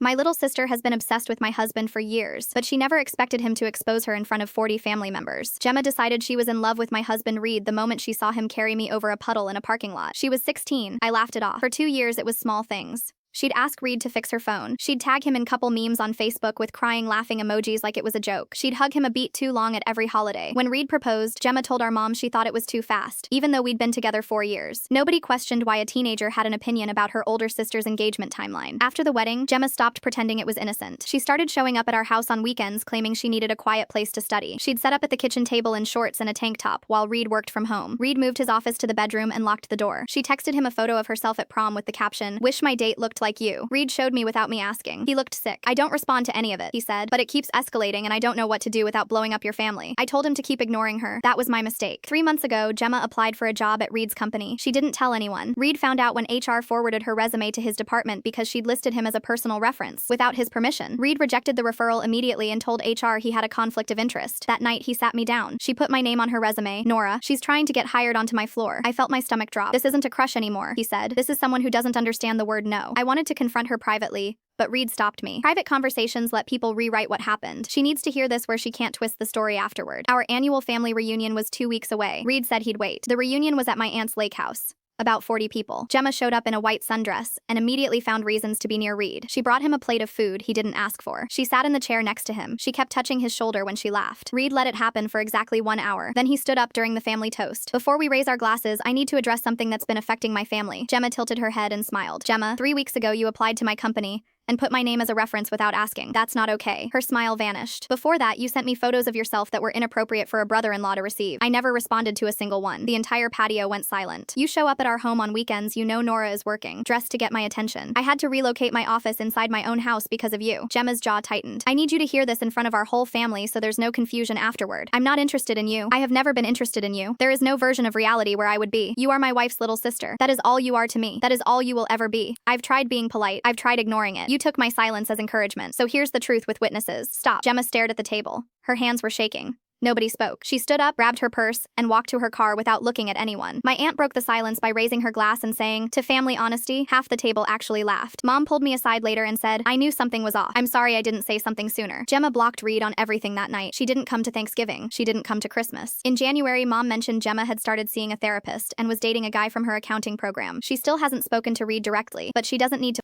My little sister has been obsessed with my husband for years, but she never expected him to expose her in front of 40 family members. Gemma decided she was in love with my husband Reed the moment she saw him carry me over a puddle in a parking lot. She was 16. I laughed it off. For 2 years, it was small things. She'd ask Reed to fix her phone. She'd tag him in couple memes on Facebook with crying laughing emojis like it was a joke. She'd hug him a beat too long at every holiday. When Reed proposed, Gemma told our mom she thought it was too fast, even though we'd been together 4 years. Nobody questioned why a teenager had an opinion about her older sister's engagement timeline. After the wedding, Gemma stopped pretending it was innocent. She started showing up at our house on weekends claiming she needed a quiet place to study. She'd set up at the kitchen table in shorts and a tank top while Reed worked from home. Reed moved his office to the bedroom and locked the door. She texted him a photo of herself at prom with the caption, "Wish my date looked like you." Reed showed me without me asking. He looked sick. "I don't respond to any of it," he said, "but it keeps escalating and I don't know what to do without blowing up your family." I told him to keep ignoring her. That was my mistake. 3 months ago, Gemma applied for a job at Reed's company. She didn't tell anyone. Reed found out when HR forwarded her resume to his department because she'd listed him as a personal reference without his permission. Reed rejected the referral immediately and told HR he had a conflict of interest. That night, he sat me down. She put my name on her resume. "Nora, she's trying to get hired onto my floor." I felt my stomach drop. "This isn't a crush anymore," he said. "This is someone who doesn't understand the word no." I wanted to confront her privately, but Reed stopped me. Private conversations let people rewrite what happened. She needs to hear this where she can't twist the story afterward. Our annual family reunion was 2 weeks away. Reed said he'd wait. The reunion was at my aunt's lake house. About 40 people. Gemma showed up in a white sundress and immediately found reasons to be near Reed. She brought him a plate of food he didn't ask for. She sat in the chair next to him. She kept touching his shoulder when she laughed. Reed let it happen for exactly 1 hour. Then he stood up during the family toast. "Before we raise our glasses, I need to address something that's been affecting my family." Gemma tilted her head and smiled. "Gemma, 3 weeks ago you applied to my company and put my name as a reference without asking. That's not okay." Her smile vanished. "Before that, you sent me photos of yourself that were inappropriate for a brother-in-law to receive. I never responded to a single one." The entire patio went silent. "You show up at our home on weekends, you know Nora is working, dressed to get my attention. I had to relocate my office inside my own house because of you." Gemma's jaw tightened. "I need you to hear this in front of our whole family so there's no confusion afterward. I'm not interested in you. I have never been interested in you. There is no version of reality where I would be. You are my wife's little sister. That is all you are to me. That is all you will ever be. I've tried being polite. I've tried ignoring it. You took my silence as encouragement. So here's the truth with witnesses." "Stop." Gemma stared at the table. Her hands were shaking. Nobody spoke. She stood up, grabbed her purse, and walked to her car without looking at anyone. My aunt broke the silence by raising her glass and saying, "To family honesty." Half the table actually laughed. Mom pulled me aside later and said, "I knew something was off. I'm sorry I didn't say something sooner." Gemma blocked Reed on everything that night. She didn't come to Thanksgiving. She didn't come to Christmas. In January, Mom mentioned Gemma had started seeing a therapist and was dating a guy from her accounting program. She still hasn't spoken to Reed directly, but she doesn't need to